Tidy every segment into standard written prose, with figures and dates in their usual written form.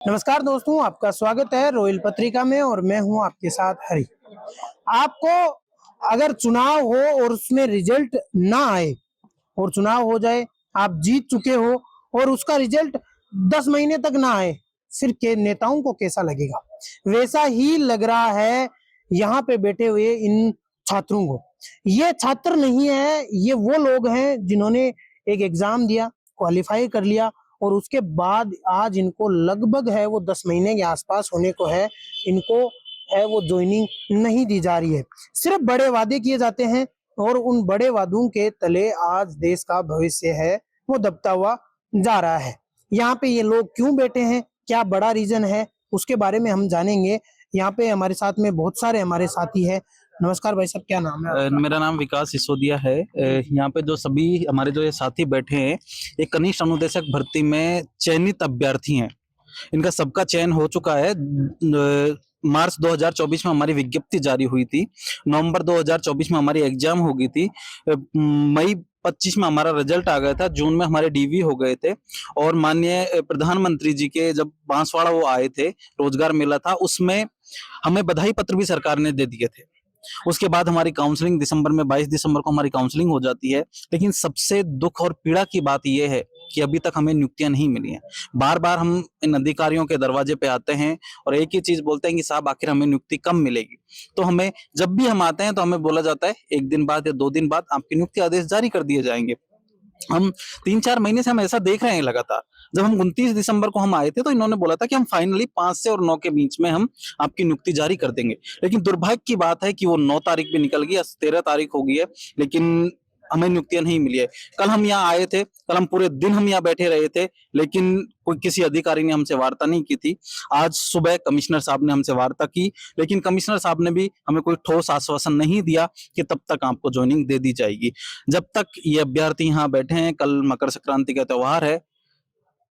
नमस्कार दोस्तों, आपका स्वागत है रोयल पत्रिका में और मैं हूं आपके साथ हरी। आपको अगर चुनाव हो और उसमें रिजल्ट ना आए और चुनाव हो जाए, आप जीत चुके हो और उसका रिजल्ट 10 महीने तक ना आए, फिर के नेताओं को कैसा लगेगा? वैसा ही लग रहा है यहाँ पे बैठे हुए इन छात्रों को। ये छात्र नहीं है, ये वो लोग हैं जिन्होंने एक एग्जाम दिया, क्वालिफाई कर लिया और उसके बाद आज इनको लगभग है वो 10 महीने के आसपास होने को है, इनको है वो ज्वाइनिंग नहीं दी जा रही है। सिर्फ बड़े वादे किए जाते हैं और उन बड़े वादों के तले आज देश का भविष्य है वो दबता हुआ जा रहा है। यहाँ पे ये लोग क्यों बैठे हैं, क्या बड़ा रीजन है, उसके बारे में हम जानेंगे। यहाँ पे हमारे साथ में बहुत सारे हमारे साथी हैं। नमस्कार भाई साहब, क्या नाम है आपका? मेरा नाम विकास सिसोदिया है। यहाँ पे जो सभी हमारे जो ये साथी बैठे हैं, ये कनिष्ठ अनुदेशक भर्ती में चयनित अभ्यर्थी हैं। इनका सबका चयन हो चुका है। मार्च 2024 में हमारी विज्ञप्ति जारी हुई थी, नवंबर 2024 में हमारी एग्जाम हो गई थी, मई 25 में हमारा रिजल्ट आ गया था, जून में हमारे डीवी हो गए थे और माननीय प्रधानमंत्री जी के जब बांसवाड़ा वो आए थे, रोजगार मेला था, उसमें हमें बधाई पत्र भी सरकार ने दे दिए थे। उसके बाद हमारी काउंसलिंग दिसंबर में 22 दिसंबर को हमारी काउंसलिंग हो जाती है। लेकिन सबसे दुख और पीड़ा की बात यह है कि अभी तक हमें नियुक्तियां नहीं मिली हैं। बार बार हम इन अधिकारियों के दरवाजे पे आते हैं और एक ही चीज बोलते हैं कि साहब आखिर हमें नियुक्ति कब मिलेगी। तो हमें जब भी हम आते हैं तो हमें बोला जाता है 1 दिन बाद या 2 दिन बाद आपके नियुक्ति आदेश जारी कर दिए जाएंगे। हम 3-4 महीने से हम ऐसा देख रहे हैं लगातार। जब हम 29 दिसंबर को हम आए थे तो इन्होंने बोला था कि हम फाइनली 5 से और 9 के बीच में हम आपकी नियुक्ति जारी कर देंगे। लेकिन दुर्भाग्य की बात है कि वो 9 तारीख भी निकल गई, 13 तारीख हो गई है, लेकिन हमें नियुक्तियां नहीं मिली है। कल हम यहाँ आए थे, कल हम पूरे दिन हम यहाँ बैठे रहे थे, लेकिन कोई किसी अधिकारी ने हमसे वार्ता नहीं की थी। आज सुबह कमिश्नर साहब ने हमसे वार्ता की, लेकिन कमिश्नर साहब ने भी हमें कोई ठोस आश्वासन नहीं दिया कि तब तक आपको ज्वाइनिंग दे दी जाएगी। जब तक ये अभ्यर्थी यहाँ बैठे हैं, कल मकर संक्रांति का त्योहार है,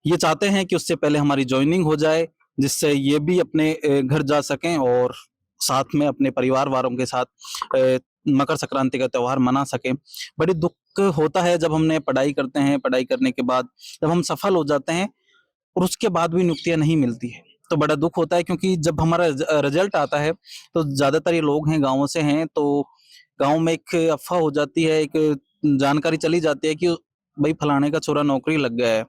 ये चाहते हैं कि उससे पहले हमारी ज्वाइनिंग हो जाए, जिससे ये भी अपने घर जा सकें और साथ में अपने परिवार वालों के साथ मकर संक्रांति का त्योहार मना सकें। बड़ी दुख होता है जब हमने पढ़ाई करते हैं, पढ़ाई करने के बाद जब हम सफल हो जाते हैं और उसके बाद भी नियुक्तियां नहीं मिलती है, तो बड़ा दुख होता है। क्योंकि जब हमारा रिजल्ट आता है तो ज्यादातर ये लोग हैं गाँवों से हैं, तो गाँव में एक अफवाह हो जाती है, एक जानकारी चली जाती है कि भाई फलाने का छोरा नौकरी लग गया है।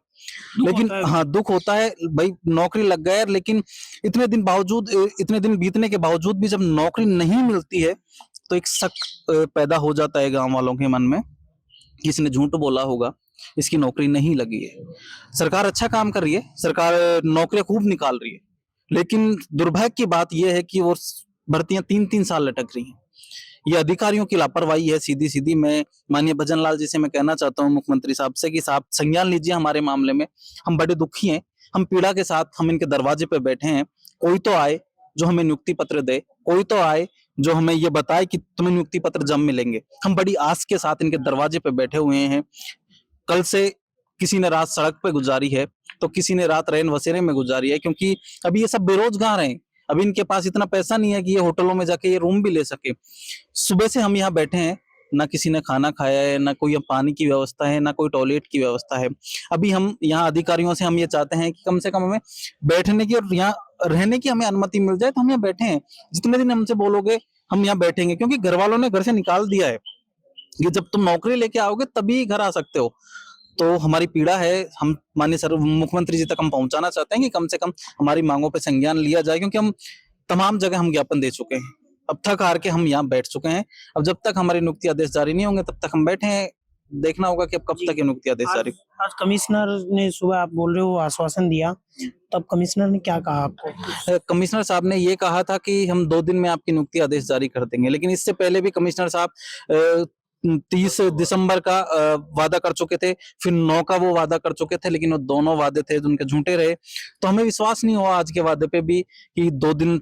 लेकिन हाँ, दुख होता है भाई, नौकरी लग गया है, लेकिन इतने दिन बीतने के बावजूद भी जब नौकरी नहीं मिलती है तो एक शक पैदा हो जाता है गांव वालों के मन में कि इसने झूठ बोला होगा, इसकी नौकरी नहीं लगी है। सरकार अच्छा काम कर रही है, सरकार नौकरियां खूब निकाल रही है, लेकिन दुर्भाग्य की बात यह है कि वो भर्तियां 3-3 साल लटक रही हैं। ये अधिकारियों की लापरवाही है सीधी सीधी। मैं माननीय भजन लाल जी से मैं कहना चाहता हूँ, मुख्यमंत्री साहब से, कि साहब संज्ञान लीजिए हमारे मामले में। हम बड़े दुखी हैं, हम पीड़ा के साथ हम इनके दरवाजे पे बैठे हैं। कोई तो आए जो हमें नियुक्ति पत्र दे, कोई तो आए जो हमें ये बताए कि तुम्हें नियुक्ति पत्र जब मिलेंगे। हम बड़ी आस के साथ इनके दरवाजे पे बैठे हुए हैं। कल से किसी ने रात सड़क पे गुजारी है, तो किसी ने रात रैन बसेरे में गुजारी है, क्योंकि अभी ये सब बेरोजगार हैं। अभी इनके पास इतना पैसा नहीं है कि ये होटलों में जाके ये रूम भी ले सके। सुबह से हम यहाँ बैठे हैं, ना किसी ने खाना खाया है, ना कोई पानी की व्यवस्था है, ना कोई टॉयलेट की व्यवस्था है। अभी हम यहाँ अधिकारियों से हम ये चाहते हैं कि कम से कम हमें बैठने की और यहाँ रहने की हमें अनुमति मिल जाए, तो हम यहाँ बैठे हैं। जितने दिन हमसे बोलोगे हम यहाँ बैठेंगे, क्योंकि घर वालों ने घर से निकाल दिया है। ये जब तुम नौकरी लेके आओगे तभी घर आ सकते हो। तो हमारी पीड़ा है, हम माननीय सर मुख्यमंत्री जी तक हम पहुंचाना चाहते हैं कि कम से कम हमारी मांगों पे संज्ञान लिया जाए, क्योंकि हम तमाम जगह हम ज्ञापन दे चुके हैं। अब थक हार के हम यहाँ बैठ चुके हैं। अब जब तक हमारी नियुक्ति आदेश जारी नहीं होंगे तब तक हम बैठे हैं। देखना होगा कि अब कब तक ये नियुक्ति आदेश जारी। आज कमिश्नर ने सुबह आप बोल रहे हो आश्वासन दिया, तब कमिश्नर ने क्या कहा आपको? कमिश्नर साहब ने ये कहा था कि हम 2 दिन में आपकी नियुक्ति आदेश जारी कर देंगे, लेकिन इससे पहले भी कमिश्नर साहब 30 दिसंबर का वादा कर चुके थे, फिर 9 का वो वादा कर चुके थे, लेकिन वो दोनों वादे थे उनके झूठे रहे। तो हमें विश्वास नहीं हुआ आज के वादे पे भी कि 2 दिन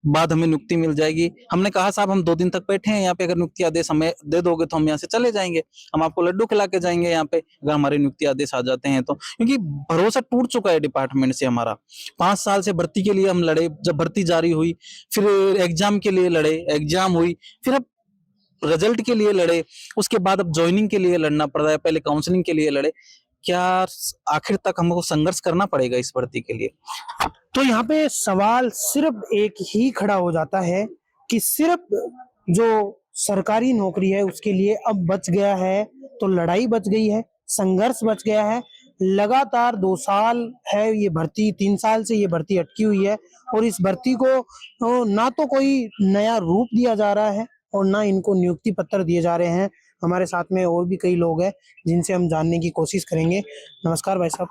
बाद हमें नियुक्ति मिल जाएगी। हमने कहा साहब हम 2 दिन तक बैठे हैं यहाँ पे, अगर नियुक्ति आदेश हमें दे दोगे तो हम यहाँ से चले जाएंगे, हम आपको लड्डू खिला के जाएंगे यहाँ पे, अगर हमारे नियुक्ति आदेश आ जाते हैं तो। क्योंकि भरोसा टूट चुका है डिपार्टमेंट से हमारा। 5 साल से भर्ती के लिए हम लड़े, जब भर्ती जारी हुई, फिर एग्जाम के लिए लड़े, एग्जाम हुई, फिर अब रिजल्ट के लिए लड़े, उसके बाद अब ज्वाइनिंग के लिए लड़ना पड़ रहा है, पहले काउंसलिंग के लिए लड़े। क्या आखिर तक हमको संघर्ष करना पड़ेगा इस भर्ती के लिए? तो यहाँ पे सवाल सिर्फ एक ही खड़ा हो जाता है कि सिर्फ जो सरकारी नौकरी है उसके लिए अब बच गया है, तो लड़ाई बच गई है, संघर्ष बच गया है। लगातार 2 साल है ये भर्ती, 3 साल से ये भर्ती अटकी हुई है और इस भर्ती को ना तो कोई नया रूप दिया जा रहा है और ना इनको नियुक्ति पत्र दिए जा रहे हैं। हमारे साथ में और भी कई लोग हैं जिनसे हम जानने की कोशिश करेंगे। नमस्कार भाई साहब।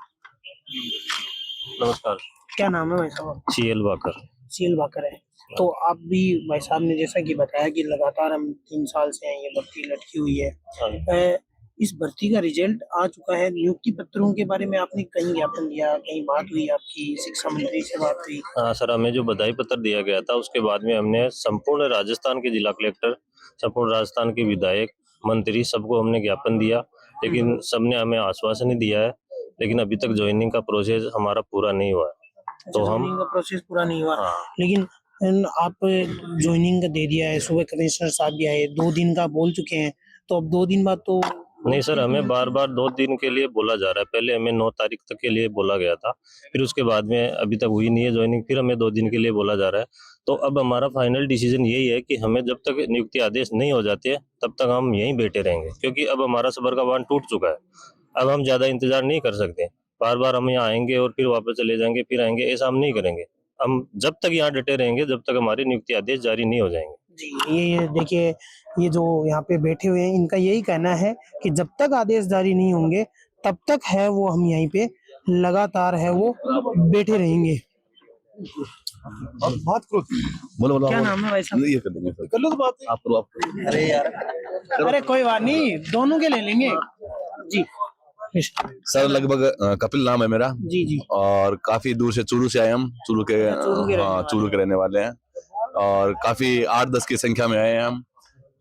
नमस्कार। क्या नाम है भाई साहब? CL walker. सीएल वाकर है। तो आप भी भाई साहब ने जैसा कि बताया कि लगातार हम 3 साल से हैं, ये भर्ती लटकी हुई है। हाँ। इस भर्ती का रिजल्ट आ चुका है। नियुक्ति पत्रों के बारे में आपने कहीं ज्ञापन दिया, कहीं बात हुई आपकी, शिक्षा मंत्री से बात हुई? हाँ सर, हमें जो बधाई पत्र दिया गया था उसके बाद में हमने संपूर्ण राजस्थान के जिला कलेक्टर, संपूर्ण राजस्थान के विधायक, मंत्री सबको हमने ज्ञापन दिया, लेकिन सबने हमें आश्वासन ही दिया है, लेकिन अभी तक ज्वाइनिंग का प्रोसेस हमारा पूरा नहीं हुआ है। तो हम ज्वाइनिंग का प्रोसेस पूरा नहीं हुआ। हाँ। लेकिन आप ज्वाइनिंग का दे दिया है, सुबह कमिश्नर साहब भी आए, 2 दिन का बोल चुके हैं, तो अब 2 दिन बाद तो नहीं सर, हमें बार बार 2 दिन के लिए बोला जा रहा है। पहले हमें 9 तारीख तक के लिए बोला गया था, फिर उसके बाद में अभी तक हुई नहीं है ज्वाइनिंग, फिर हमें 2 दिन के लिए बोला जा रहा है। तो अब हमारा फाइनल डिसीजन यही है कि हमें जब तक नियुक्ति आदेश नहीं हो जाते तब तक हम यहीं बैठे रहेंगे, क्योंकि अब हमारा सबर का बांध टूट चुका है। अब हम ज्यादा इंतजार नहीं कर सकते। बार बार हम यहाँ आएंगे और फिर वापस चले जाएंगे, फिर आएंगे, ऐसा हम नहीं करेंगे। हम जब तक यहाँ डटे रहेंगे जब तक हमारे नियुक्ति आदेश जारी नहीं हो जाएंगे। जी, ये देखिए, ये जो यहाँ पे बैठे हुए हैं इनका यही कहना है कि जब तक आदेश जारी नहीं होंगे तब तक है वो हम यहीं पे लगातार है वो बैठे रहेंगे। बात करो। बोलो बोलो। क्या नाम है भाई साहब? ये कर लेंगे सर। कर लो तो बात आप करो आप। अरे यार, अरे कोई बात नहीं, दोनों के ले लेंगे। जी सर लगभग कपिल नाम है मेरा। जी जी। और काफी दूर से चूरू से आए हम। चूरू के हाँ चूरू के रहने वाले हैं और काफी 8-10 की संख्या में आए हैं हम।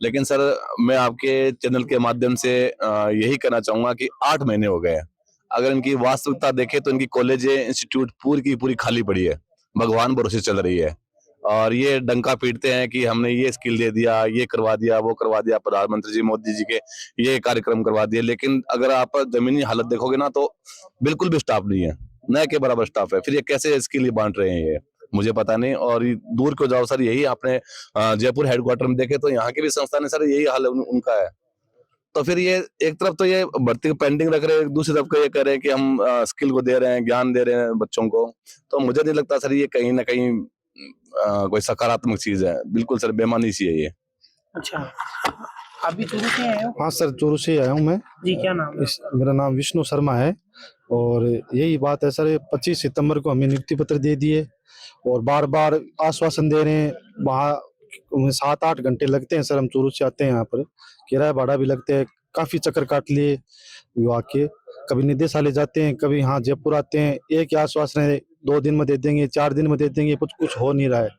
लेकिन सर मैं आपके चैनल के माध्यम से यही कहना चाहूंगा कि 8 महीने हो गए हैं। अगर इनकी वास्तविकता देखें तो इनकी कॉलेज इंस्टीट्यूट पूरी की पूरी खाली पड़ी है, भगवान भरोसे चल रही है। और ये डंका पीटते हैं कि हमने ये स्किल दे दिया, ये करवा दिया, वो करवा दिया, प्रधानमंत्री जी मोदी जी के ये कार्यक्रम करवा दिए। लेकिन अगर आप जमीनी हालत देखोगे ना तो बिल्कुल भी स्टाफ नहीं है, न के बराबर स्टाफ है। फिर ये कैसे स्किल बांट रहे हैं ये मुझे पता नहीं। और दूर को जाओ सर, यही आपने जयपुर हेडक्वार्टर में देखे तो यहाँ की भी संस्था ने सर यही हाल उनका है। तो फिर ये एक तरफ तो ये भर्ती पेंडिंग रख रहे हैं, दूसरी तरफ ये कह रहे हैं कि हम स्किल को दे रहे हैं, ज्ञान दे रहे हैं बच्चों को। तो मुझे नहीं लगता सर ये कहीं ना कहीं कोई सकारात्मक चीज है। बिल्कुल सर बेमानी सी है ये। अच्छा, आप भी चूरू से आए हो? हाँ सर, चूरू से आया हूँ मैं। जी, क्या नाम है? मेरा नाम विष्णु शर्मा है। और यही बात है सर, 25 सितंबर को हमें नियुक्ति पत्र दे दिए और बार बार आश्वासन दे रहे हैं। वहाँ 7-8 घंटे लगते हैं सर, हम चूरू से आते हैं यहाँ पर, किराया भाड़ा भी लगते हैं, काफी चक्कर काट लिए विभाग के। कभी निदेशालय जाते हैं, कभी यहाँ जयपुर आते हैं, एक ही आश्वासन है 2 दिन में दे देंगे, 4 दिन में दे देंगे, कुछ हो नहीं रहा है।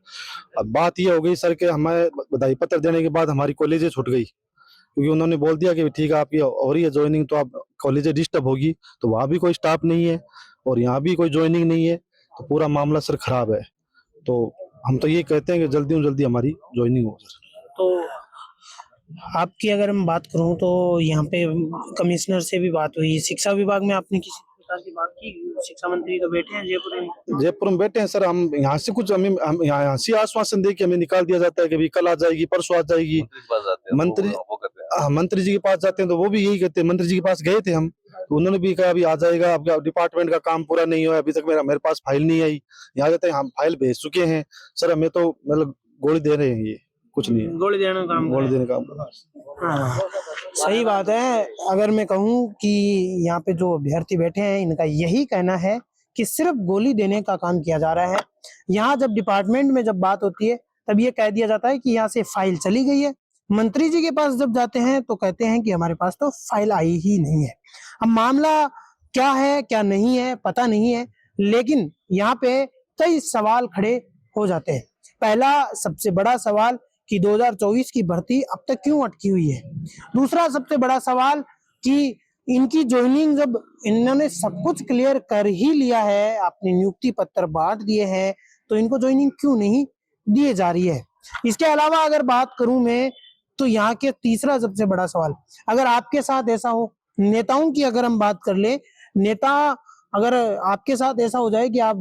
अब बात ये हो गई सर कि हमें बधाई पत्र देने के बाद हमारी कॉलेजें छूट गई, क्योंकि उन्होंने बोल दिया कि ठीक है आपकी हो रही है ज्वाइनिंग तो आप कॉलेज डिस्टर्ब होगी। तो वहाँ भी कोई स्टाफ नहीं है और यहाँ भी कोई ज्वाइनिंग नहीं है, तो पूरा मामला सर खराब है। तो हम तो ये कहते हैं कि जल्दी से जल्दी हमारी ज्वाइनिंग हो सर। तो आपकी अगर हम बात करूं तो यहाँ पे कमिश्नर से भी बात हुई, शिक्षा विभाग में आपने किसी प्रकार की बात की? शिक्षा मंत्री तो बैठे हैं जयपुर में। जयपुर में बैठे हैं सर, हम यहाँ से कुछ हम यहाँ से आश्वासन दे के हमें निकाल दिया जाता है कि कल आ जाएगी, परसों आ जाएगी। मंत्री जी के पास जाते हैं तो वो भी यही कहते हैं। मंत्री जी के पास गए थे हम, तो उन्होंने भी कहा अभी आ जाएगा, आपका डिपार्टमेंट का काम पूरा नहीं हुआ, अभी तक मेरे पास फाइल नहीं आई। यहाँ जाते हैं हम फाइल भेज चुके हैं सर, हमें तो मतलब गोली दे रहे हैं, ये कुछ नहीं है। गोली देने का काम, गोली देने का काम। हाँ, सही बात है। अगर मैं कहूँ कि यहाँ पे जो अभ्यर्थी बैठे हैं इनका यही कहना है कि सिर्फ गोली देने का काम किया जा रहा है। यहाँ जब डिपार्टमेंट में जब बात होती है तब ये कह दिया जाता है कि यहाँ से फाइल चली गई है। मंत्री जी के पास जब जाते हैं तो कहते हैं कि हमारे पास तो फाइल आई ही नहीं है। अब मामला क्या है क्या नहीं है पता नहीं है, लेकिन यहाँ पे कई सवाल खड़े हो जाते हैं। पहला सबसे बड़ा सवाल कि 2024 की भर्ती अब तक क्यों अटकी हुई है। दूसरा सबसे बड़ा सवाल कि इनकी ज्वाइनिंग जब इन्होंने सब कुछ क्लियर कर ही लिया है, आपने नियुक्ति पत्र बांट दिए हैं, तो इनको ज्वाइनिंग क्यों नहीं दिए जा रही है। इसके अलावा अगर बात करूं मैं तो यहाँ के तीसरा सबसे बड़ा सवाल, अगर आपके साथ ऐसा हो, नेताओं की अगर हम बात कर ले नेता अगर आपके साथ ऐसा हो जाए कि आप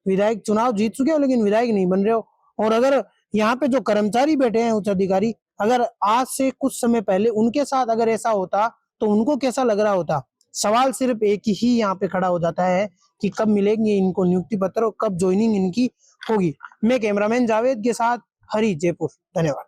विधायक चुनाव जीत चुके हो लेकिन विधायक नहीं बन रहे हो, और अगर यहाँ पे जो कर्मचारी बैठे हैं उच्च अधिकारी, अगर आज से कुछ समय पहले उनके साथ अगर ऐसा होता तो उनको कैसा लग रहा होता? सवाल सिर्फ एक ही यहाँ पे खड़ा हो जाता है कि कब मिलेंगे इनको नियुक्ति पत्र और कब ज्वाइनिंग इनकी होगी। मैं कैमरामैन जावेद के साथ हरी, जयपुर। धन्यवाद।